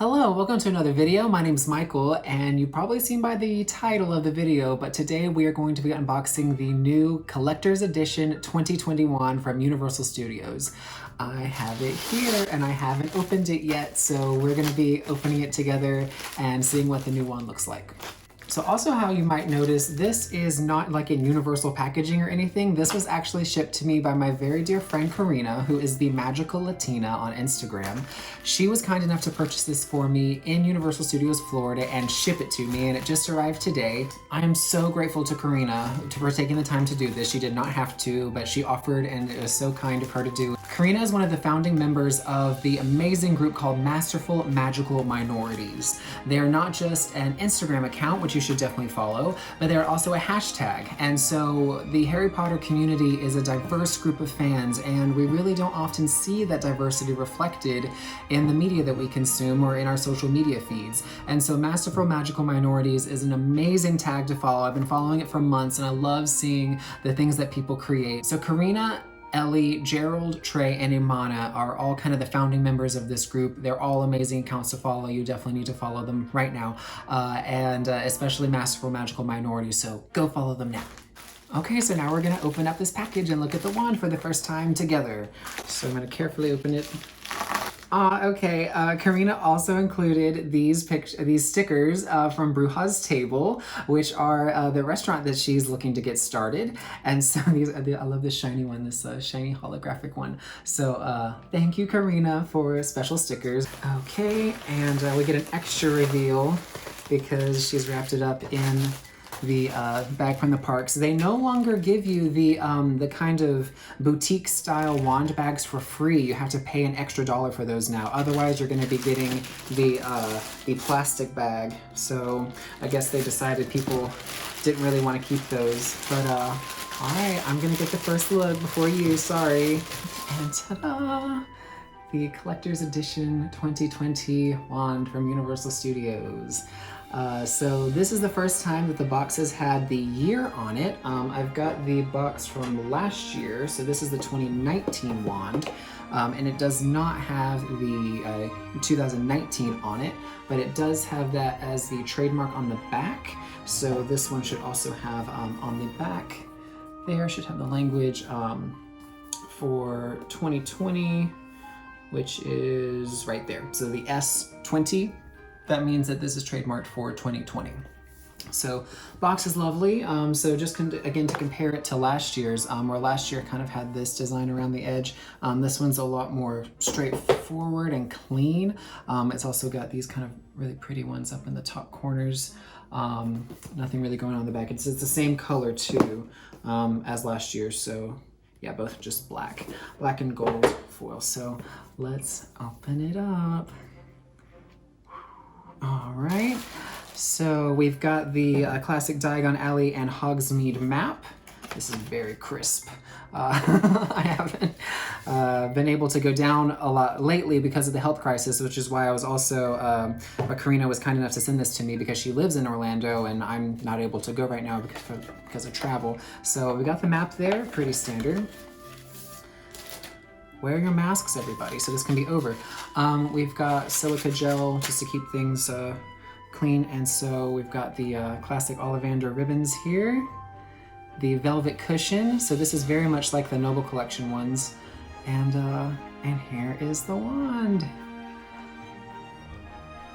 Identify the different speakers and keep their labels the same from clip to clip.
Speaker 1: Hello, welcome to another video. My name is Michael, and you've probably seen by the title of the video, but today we are going to be unboxing the new Collector's Edition 2021 from Universal Studios. I have it here, and I haven't opened it yet, so we're going to be opening it together and seeing what the new one looks like. So also how you might notice, this is not like in universal packaging or anything. This was actually shipped to me by my very dear friend Corina, who is the Magical Latina on Instagram. She was kind enough to purchase this for me in Universal Studios Florida and ship it to me, and it just arrived today. I am so grateful to Corina for taking the time to do this. She did not have to, but she offered, and it was so kind of her to do. Corina is one of the founding members of the amazing group called Masterful Magical Minorities. They are not just an Instagram account, which you should definitely follow, but they're also a hashtag. And so the Harry Potter community is a diverse group of fans, and we really don't often see that diversity reflected in the media that we consume or in our social media feeds. And so Masterful Magical Minorities is an amazing tag to follow. I've been following it for months, and I love seeing the things that people create. So Corina, Ellie, Gerald, Trey, and Imana are all kind of the founding members of this group. They're all amazing accounts to follow. You definitely need to follow them right now, and especially Masterful Magical Minorities, so go follow them now. Okay, so now we're gonna open up this package and look at the wand for the first time together. So I'm gonna carefully open it. Okay, Corina also included these stickers from Bruja's Table, which are the restaurant that she's looking to get started. And so I love this shiny one, this shiny holographic one. So thank you, Corina, for special stickers. Okay, and we get an extra reveal because she's wrapped it up in the bag from the parks. They no longer give you the kind of boutique style wand bags for free. You have to pay an extra $1 for those now. Otherwise, you're going to be getting the plastic bag. So I guess they decided people didn't really want to keep those. But all right, I'm going to get the first look before you. Sorry. And ta-da! The Collector's Edition 2020 wand from Universal Studios. So this is the first time that the box has had the year on it. I've got the box from last year, so this is the 2019 wand, and it does not have the 2019 on it, but it does have that as the trademark on the back. So this one should also have on the back there, should have the language for 2020, which is right there. So the S20. That means that this is trademarked for 2020. So box is lovely. So just again to compare it to last year's, where last year kind of had this design around the edge. This one's a lot more straightforward and clean. It's also got these kind of really pretty ones up in the top corners. Nothing really going on in the back. It's the same color too as last year. So yeah, both just black and gold foil. So let's open it up. All right, so we've got the classic Diagon Alley and Hogsmeade map. This is very crisp. I haven't been able to go down a lot lately because of the health crisis, which is why I was also, Corina was kind enough to send this to me because she lives in Orlando and I'm not able to go right now because of travel. So we got the map there, pretty standard. Wear your masks, everybody, so this can be over. We've got silica gel just to keep things clean, and so we've got the classic Ollivander ribbons here. The velvet cushion, so this is very much like the Noble Collection ones. And here is the wand.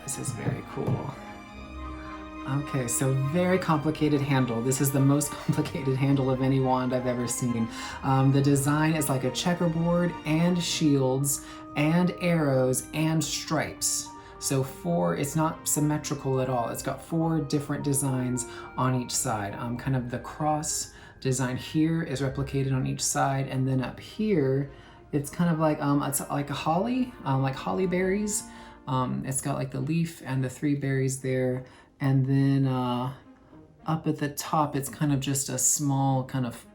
Speaker 1: This is very cool. Okay, so very complicated handle. This is the most complicated handle of any wand I've ever seen. The design is like a checkerboard and shields and arrows and stripes. So it's not symmetrical at all. It's got 4 different designs on each side. Kind of the cross design here is replicated on each side, and then up here, it's kind of like it's like a holly, like holly berries. It's got like the leaf and the 3 berries there. And then up at the top, it's kind of just a small kind of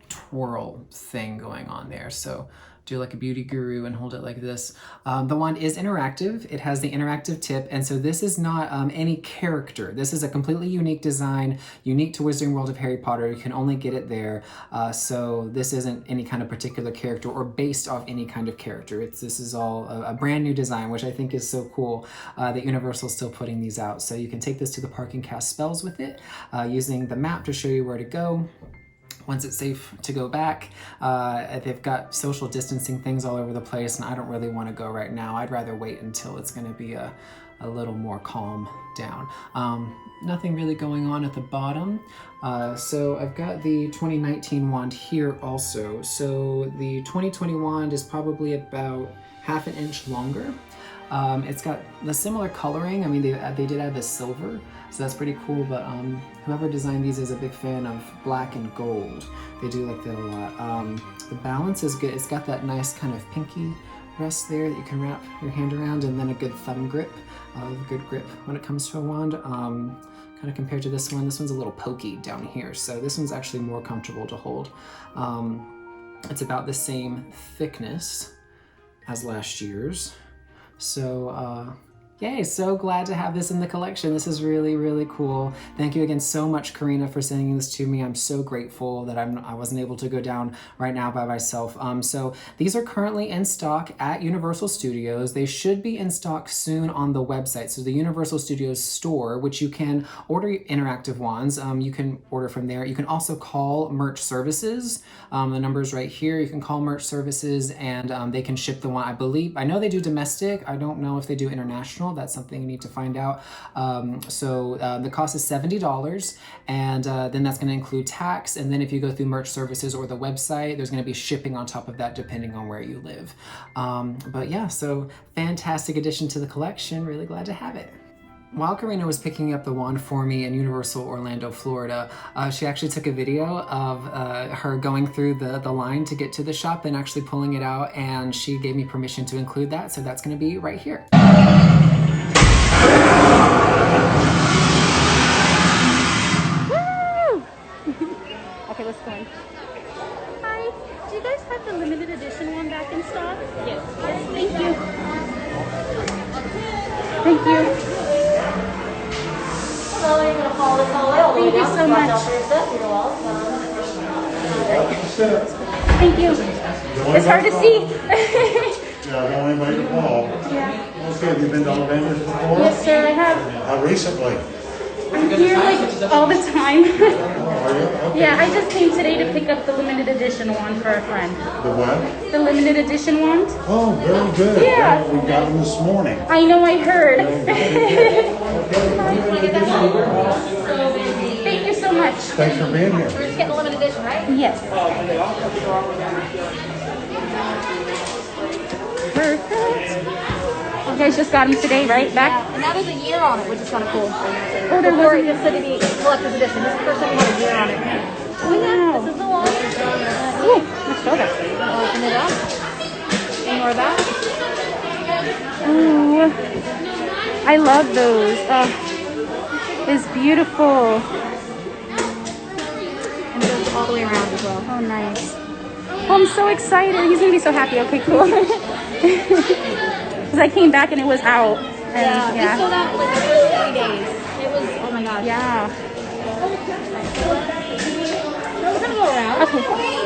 Speaker 1: twirl thing going on there. So do like a beauty guru and hold it like this. The wand is interactive. It has the interactive tip, and so this is not any character. This is a completely unique design, unique to Wizarding World of Harry Potter. You can only get it there. So this isn't any kind of particular character or based off any kind of character. This is all a brand new design, which I think is so cool that Universal's still putting these out. So you can take this to the park and cast spells with it, using the map to show you where to go. Once it's safe to go back, they've got social distancing things all over the place, and I don't really want to go right now. I'd rather wait until it's going to be a little more calm down. Nothing really going on at the bottom. So I've got the 2019 wand here also. So the 2020 wand is probably about half an inch longer. It's got the similar coloring. I mean, they did add the silver, so that's pretty cool, but whoever designed these is a big fan of black and gold. They do like that a lot. The balance is good. It's got that nice kind of pinky rest there that you can wrap your hand around, and then a good thumb grip, good grip when it comes to a wand. Kind of compared to this one's a little pokey down here, so this one's actually more comfortable to hold. It's about the same thickness as last year's. So, yay, so glad to have this in the collection. This is really, really cool. Thank you again so much, Corina, for sending this to me. I'm so grateful that I wasn't able to go down right now by myself. So these are currently in stock at Universal Studios. They should be in stock soon on the website. So the Universal Studios store, which you can order interactive wands, you can order from there. You can also call merch services. The number's right here. You can call merch services and they can ship the wand. I know they do domestic. I don't know if they do international. That's something you need to find out. The cost is $70, and then that's going to include tax. And then if you go through merch services or the website, there's going to be shipping on top of that depending on where you live. But yeah, so fantastic addition to the collection. Really glad to have it. While Corina was picking up the wand for me in Universal Orlando, Florida, she actually took a video of her going through the line to get to the shop and actually pulling it out, and she gave me permission to include that, so that's going to be right here.
Speaker 2: Woo! Okay, let's go in. Hi, do you guys have the limited edition one back in stock? Yes. Yes, thank you. Thank you.
Speaker 3: Hello, you're going to follow this all the way all the way
Speaker 2: Thank you
Speaker 3: down.
Speaker 2: so much.
Speaker 3: You're welcome.
Speaker 2: Thank you. It's hard to see.
Speaker 4: Yeah, I don't anybody to call.
Speaker 2: Yeah.
Speaker 4: Okay, have you been to all vendors before?
Speaker 2: Yes, sir, I have.
Speaker 4: How recently?
Speaker 2: I'm here like all the time.
Speaker 4: Oh, are you? Okay.
Speaker 2: Yeah, I just came today to pick up the limited edition one for a friend.
Speaker 4: The what?
Speaker 2: The limited edition one.
Speaker 4: Oh, very good.
Speaker 2: Yeah.
Speaker 4: We got them this morning.
Speaker 2: I know, I heard. Thank you so much.
Speaker 4: Thanks for being here.
Speaker 3: We're just getting the limited edition, right?
Speaker 2: Yes. Perfect. You guys just got them today, right? Back?
Speaker 3: Yeah, and now there's a year on it, which is kind of cool.
Speaker 2: Oh, there
Speaker 3: Before
Speaker 2: was
Speaker 3: it just said to be collector's edition. This person had a year on it. Oh yeah, this is the one.
Speaker 2: Ooh, let's show that.
Speaker 3: Open it up. Any more of that?
Speaker 2: Ooh, I love those. It's beautiful.
Speaker 3: And it goes all the way around as well.
Speaker 2: Oh, nice. Oh, I'm so excited. He's gonna be so happy. Okay, cool. Because I came back and it was out. And,
Speaker 3: Yeah, we sold out like the first 3 days. It was, oh my gosh.
Speaker 2: Yeah.
Speaker 3: We're gonna go around.
Speaker 2: Okay.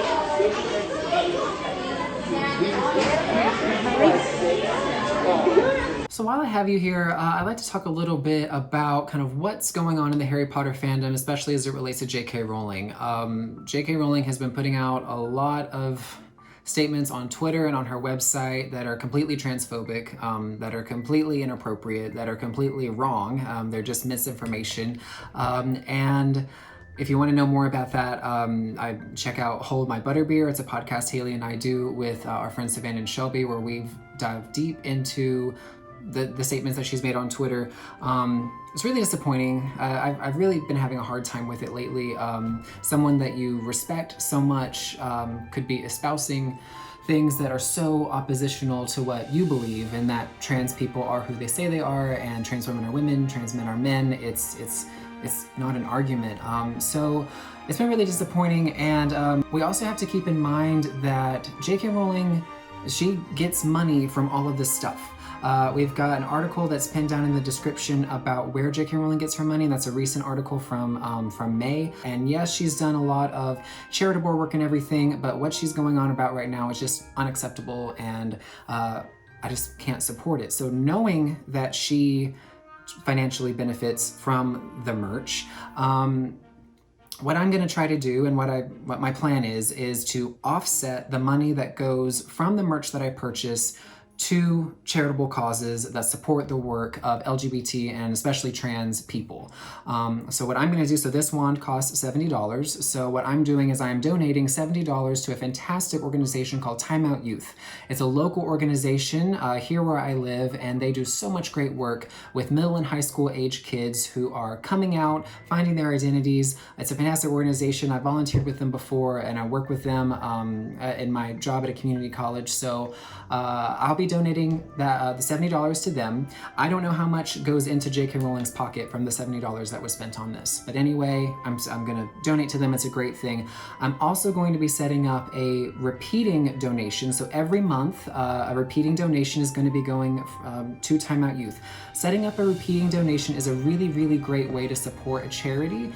Speaker 1: So while I have you here, I'd like to talk a little bit about kind of what's going on in the Harry Potter fandom, especially as it relates to J.K. Rowling. J.K. Rowling has been putting out a lot of statements on Twitter and on her website that are completely transphobic, that are completely inappropriate, that are completely wrong. They're just misinformation. And if you want to know more about that, I check out Hold My Butterbeer. It's a podcast Haley and I do with our friends Savannah and Shelby, where we've dived deep into the statements that she's made on Twitter. It's really disappointing. I've really been having a hard time with it lately. Someone that you respect so much could be espousing things that are so oppositional to what you believe, and that trans people are who they say they are, and trans women are women, trans men are men. It's not an argument. So it's been really disappointing, and we also have to keep in mind that J.K. Rowling she gets money from all of this stuff. We've got an article that's pinned down in the description about where J.K. Rowling gets her money, and that's a recent article from May. And yes, she's done a lot of charitable work and everything, but what she's going on about right now is just unacceptable, and I just can't support it. So knowing that she financially benefits from the merch, what I'm going to try to do, and what my plan is to offset the money that goes from the merch that I purchase to charitable causes that support the work of LGBT and especially trans people. So what I'm going to do, so this wand costs $70. So what I'm doing is I'm donating $70 to a fantastic organization called Time Out Youth. It's a local organization here where I live, and they do so much great work with middle and high school age kids who are coming out, finding their identities. It's a fantastic organization. I volunteered with them before, and I work with them in my job at a community college. So I'll be donating the $70 to them. I don't know how much goes into J.K. Rowling's pocket from the $70 that was spent on this. But anyway, I'm going to donate to them. It's a great thing. I'm also going to be setting up a repeating donation. So every month, a repeating donation is going to be going to Time Out Youth. Setting up a repeating donation is a really, really great way to support a charity.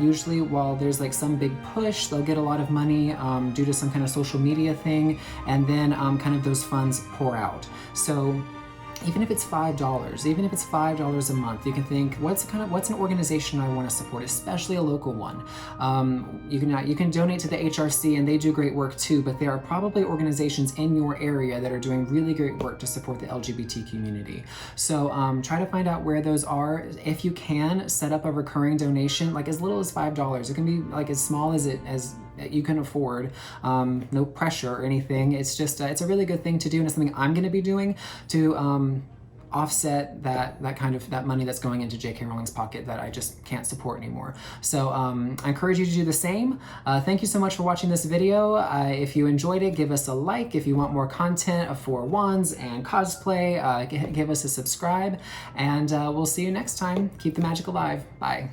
Speaker 1: Usually, while there's like some big push, they'll get a lot of money due to some kind of social media thing, and then kind of those funds pour out. So even if it's $5, even if it's $5 a month, you can think, what's an organization I want to support, especially a local one. You can donate to the HRC, and they do great work too, but there are probably organizations in your area that are doing really great work to support the LGBT community. So try to find out where those are. If you can, set up a recurring donation, like as little as $5. It can be like as small as you can afford. No pressure or anything. It's just it's a really good thing to do, and it's something I'm going to be doing to offset that money that's going into J.K. Rowling's pocket that I just can't support anymore. So I encourage you to do the same. Thank you so much for watching this video. If you enjoyed it, give us a like. If you want more content for wands and cosplay, give us a subscribe, and we'll see you next time. Keep the magic alive. Bye.